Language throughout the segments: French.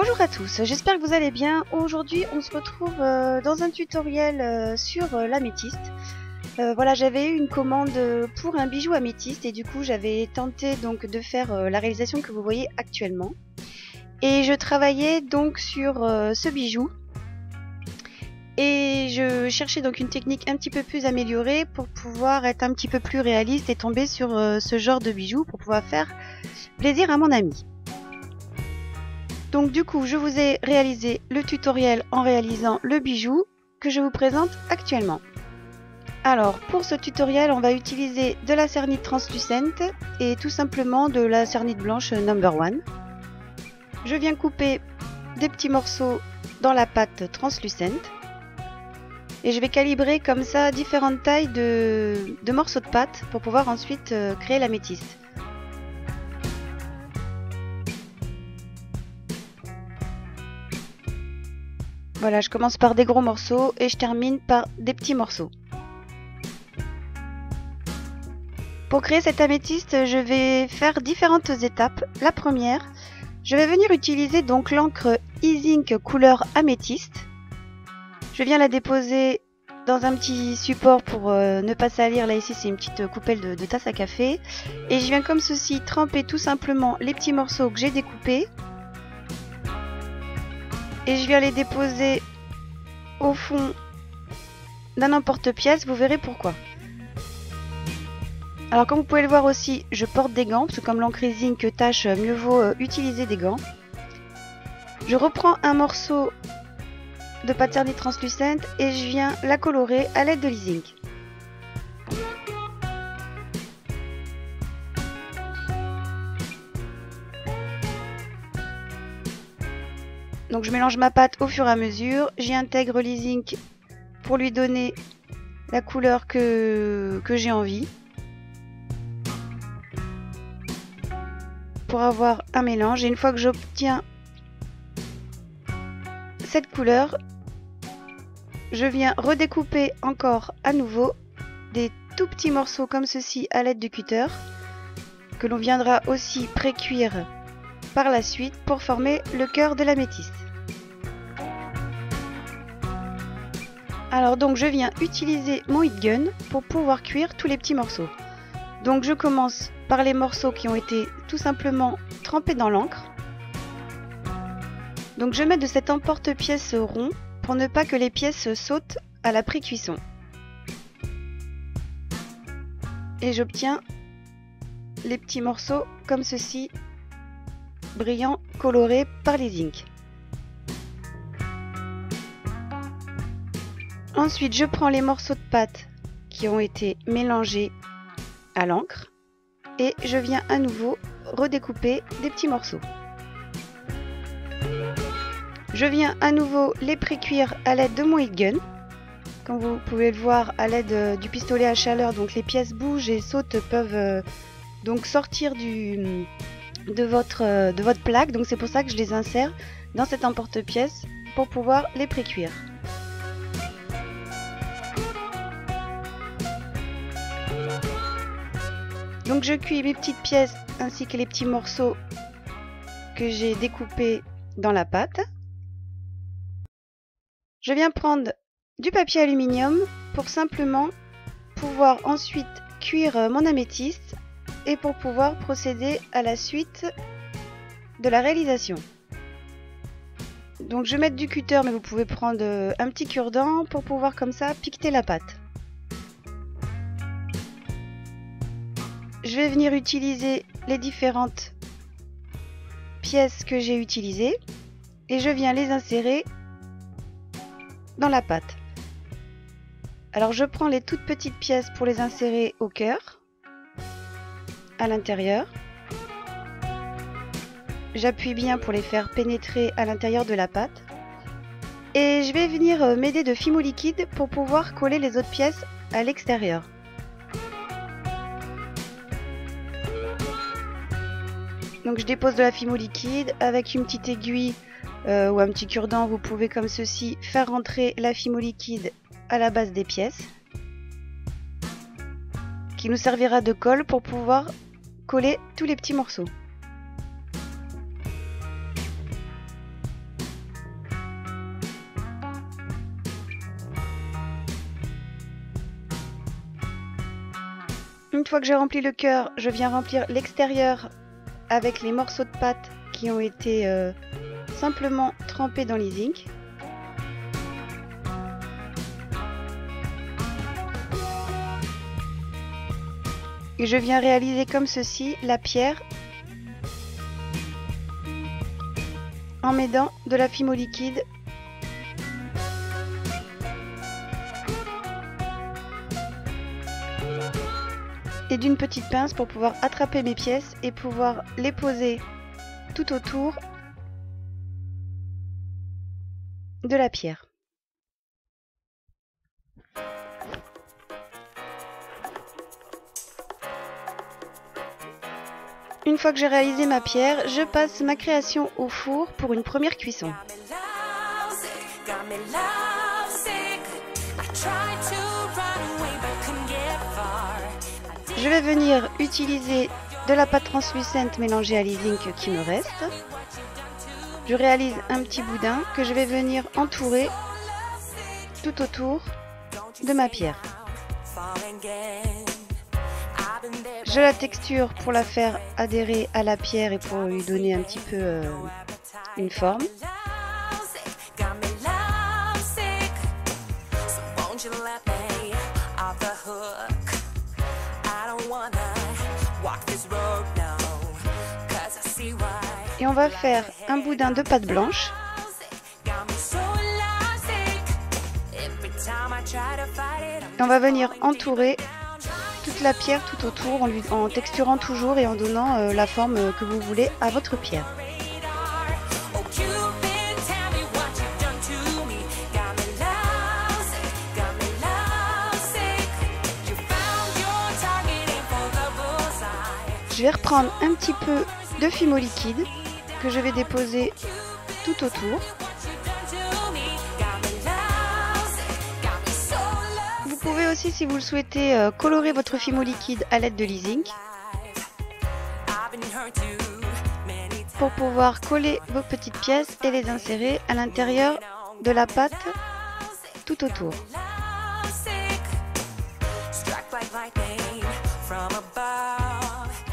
Bonjour à tous, j'espère que vous allez bien. Aujourd'hui on se retrouve dans un tutoriel sur l'améthyste. Voilà, j'avais eu une commande pour un bijou améthyste et du coup j'avais tenté donc de faire la réalisation que vous voyez actuellement. Et je travaillais donc sur ce bijou. Et je cherchais donc une technique un petit peu plus améliorée pour pouvoir être un petit peu plus réaliste et tomber sur ce genre de bijou pour pouvoir faire plaisir à mon ami. Donc du coup, je vous ai réalisé le tutoriel en réalisant le bijou que je vous présente actuellement. Alors, pour ce tutoriel, on va utiliser de la cernite translucente et tout simplement de la cernite blanche number 1. Je viens couper des petits morceaux dans la pâte translucente. Et je vais calibrer comme ça différentes tailles de morceaux de pâte pour pouvoir ensuite créer l'améthyste. Voilà, je commence par des gros morceaux et je termine par des petits morceaux. Pour créer cette améthyste, je vais faire différentes étapes. La première, je vais venir utiliser donc l'encre E-Zinc couleur améthyste. Je viens la déposer dans un petit support pour ne pas salir. Là ici c'est une petite coupelle de tasse à café. Et je viens comme ceci tremper tout simplement les petits morceaux que j'ai découpés. Et je viens les déposer au fond d'un emporte-pièce, vous verrez pourquoi. Alors comme vous pouvez le voir aussi, je porte des gants, parce que comme l'encre zinc tâche, mieux vaut utiliser des gants. Je reprends un morceau de pâte cernite translucente et je viens la colorer à l'aide de l'e-zinc. Donc je mélange ma pâte au fur et à mesure, j'y intègre l'e-zinc pour lui donner la couleur que j'ai envie. Pour avoir un mélange, et une fois que j'obtiens cette couleur, je viens redécouper encore à nouveau des tout petits morceaux comme ceci à l'aide du cutter, que l'on viendra aussi pré-cuire par la suite pour former le cœur de l'améthyste. Alors donc je viens utiliser mon heat gun pour pouvoir cuire tous les petits morceaux. Donc je commence par les morceaux qui ont été tout simplement trempés dans l'encre. Donc je mets de cet emporte-pièce rond pour ne pas que les pièces sautent à la pré-cuisson. Et j'obtiens les petits morceaux comme ceci, brillants, colorés par les zinc. Ensuite, je prends les morceaux de pâte qui ont été mélangés à l'encre et je viens à nouveau redécouper des petits morceaux. Je viens à nouveau les pré-cuire à l'aide de mon heat gun. Comme vous pouvez le voir, à l'aide du pistolet à chaleur, donc les pièces bougent et sautent, peuvent donc sortir de votre plaque. Donc c'est pour ça que je les insère dans cet emporte-pièce pour pouvoir les pré-cuire. Donc je cuis mes petites pièces ainsi que les petits morceaux que j'ai découpés dans la pâte. Je viens prendre du papier aluminium pour simplement pouvoir ensuite cuire mon améthyste et pour pouvoir procéder à la suite de la réalisation. Donc je vais mettre du cutter, mais vous pouvez prendre un petit cure-dent pour pouvoir comme ça piqueter la pâte. Je vais venir utiliser les différentes pièces que j'ai utilisées et je viens les insérer dans la pâte. Alors je prends les toutes petites pièces pour les insérer au cœur, à l'intérieur. J'appuie bien pour les faire pénétrer à l'intérieur de la pâte. Et je vais venir m'aider de fimo liquide pour pouvoir coller les autres pièces à l'extérieur. Donc je dépose de la fimo liquide avec une petite aiguille ou un petit cure-dent. Vous pouvez comme ceci faire rentrer la fimo liquide à la base des pièces, qui nous servira de colle pour pouvoir coller tous les petits morceaux. Une fois que j'ai rempli le cœur, je viens remplir l'extérieur avec les morceaux de pâte qui ont été simplement trempés dans l'e-zinc. Et je viens réaliser comme ceci la pierre en m'aidant de la fimo liquide et d'une petite pince pour pouvoir attraper mes pièces et pouvoir les poser tout autour de la pierre. Une fois que j'ai réalisé ma pierre, je passe ma création au four pour une première cuisson. Je vais venir utiliser de la pâte translucente mélangée à l'e-zinc qui me reste. Je réalise un petit boudin que je vais venir entourer tout autour de ma pierre. Je la texture pour la faire adhérer à la pierre et pour lui donner un petit peu une forme. Et on va faire un boudin de pâte blanche. Et on va venir entourer toute la pierre tout autour en texturant toujours et en donnant la forme que vous voulez à votre pierre. Je vais reprendre un petit peu de fimo liquide que je vais déposer tout autour. Vous pouvez aussi, si vous le souhaitez, colorer votre fimo liquide à l'aide de l'e-zinc pour pouvoir coller vos petites pièces et les insérer à l'intérieur de la pâte tout autour.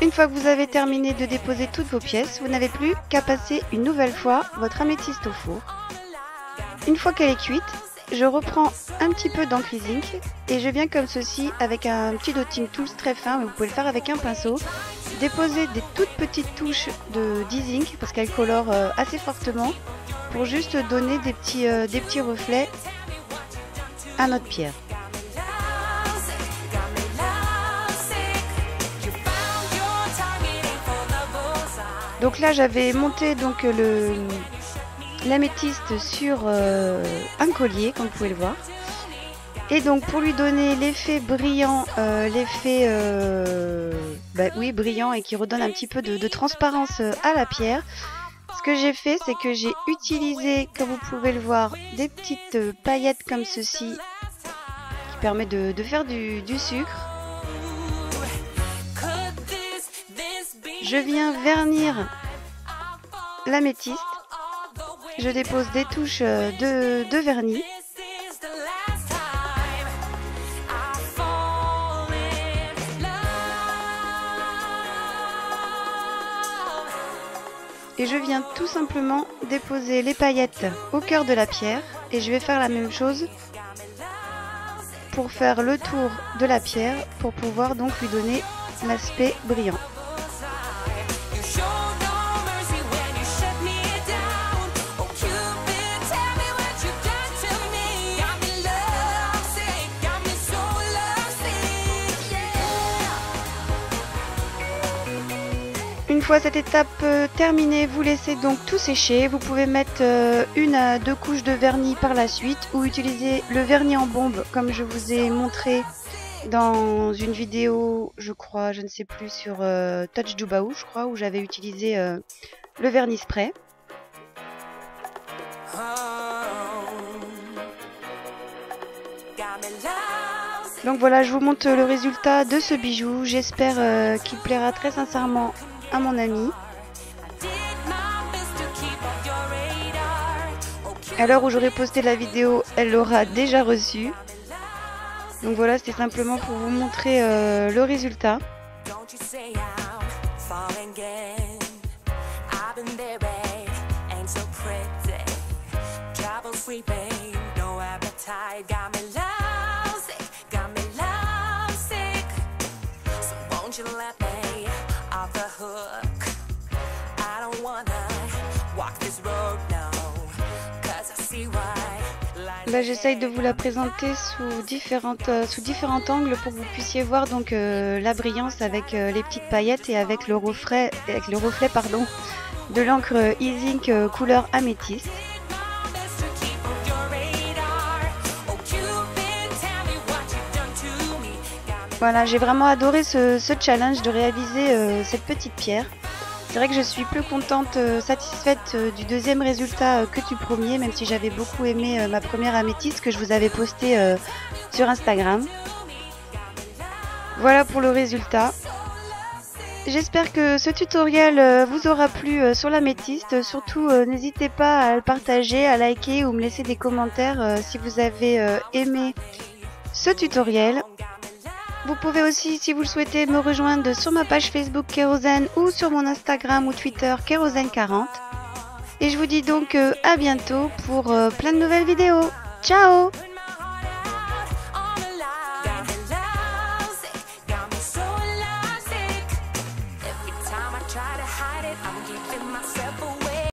Une fois que vous avez terminé de déposer toutes vos pièces, vous n'avez plus qu'à passer une nouvelle fois votre améthyste au four. Une fois qu'elle est cuite, je reprends un petit peu d'encre e-zinc et je viens comme ceci avec un petit dotting tools très fin, mais vous pouvez le faire avec un pinceau, déposer des toutes petites touches d'e-zinc parce qu'elle colore assez fortement pour juste donner des petits reflets à notre pierre. Donc là j'avais monté donc l'améthyste sur un collier comme vous pouvez le voir. Et donc pour lui donner l'effet brillant, brillant et qui redonne un petit peu de transparence à la pierre, ce que j'ai fait c'est que j'ai utilisé, comme vous pouvez le voir, des petites paillettes comme ceci qui permet de faire du sucre. Je viens vernir l'améthyste. Je dépose des touches de vernis. Et je viens tout simplement déposer les paillettes au cœur de la pierre. Et je vais faire la même chose pour faire le tour de la pierre pour pouvoir donc lui donner l'aspect brillant. Une fois cette étape terminée, vous laissez donc tout sécher. Vous pouvez mettre une à deux couches de vernis par la suite ou utiliser le vernis en bombe comme je vous ai montré dans une vidéo, je crois, je ne sais plus, sur Touch Dubaou, je crois, où j'avais utilisé le vernis spray. Donc voilà, je vous montre le résultat de ce bijou. J'espère qu'il plaira très sincèrement à mon ami. À l'heure où j'aurai posté la vidéo, elle l'aura déjà reçue. Donc voilà, c'était simplement pour vous montrer le résultat. Là, j'essaye de vous la présenter sous différents angles pour que vous puissiez voir donc la brillance avec les petites paillettes et avec le reflet, de l'encre E-Zinc couleur améthyste. Voilà, j'ai vraiment adoré ce challenge de réaliser cette petite pierre. C'est vrai que je suis plus contente, satisfaite du deuxième résultat que du premier, même si j'avais beaucoup aimé ma première améthyste que je vous avais postée sur Instagram. Voilà pour le résultat. J'espère que ce tutoriel vous aura plu sur l'améthyste. Surtout, n'hésitez pas à le partager, à liker ou me laisser des commentaires si vous avez aimé ce tutoriel. Vous pouvez aussi, si vous le souhaitez, me rejoindre sur ma page Facebook Kérosène ou sur mon Instagram ou Twitter Kérosène40. Et je vous dis donc à bientôt pour plein de nouvelles vidéos. Ciao!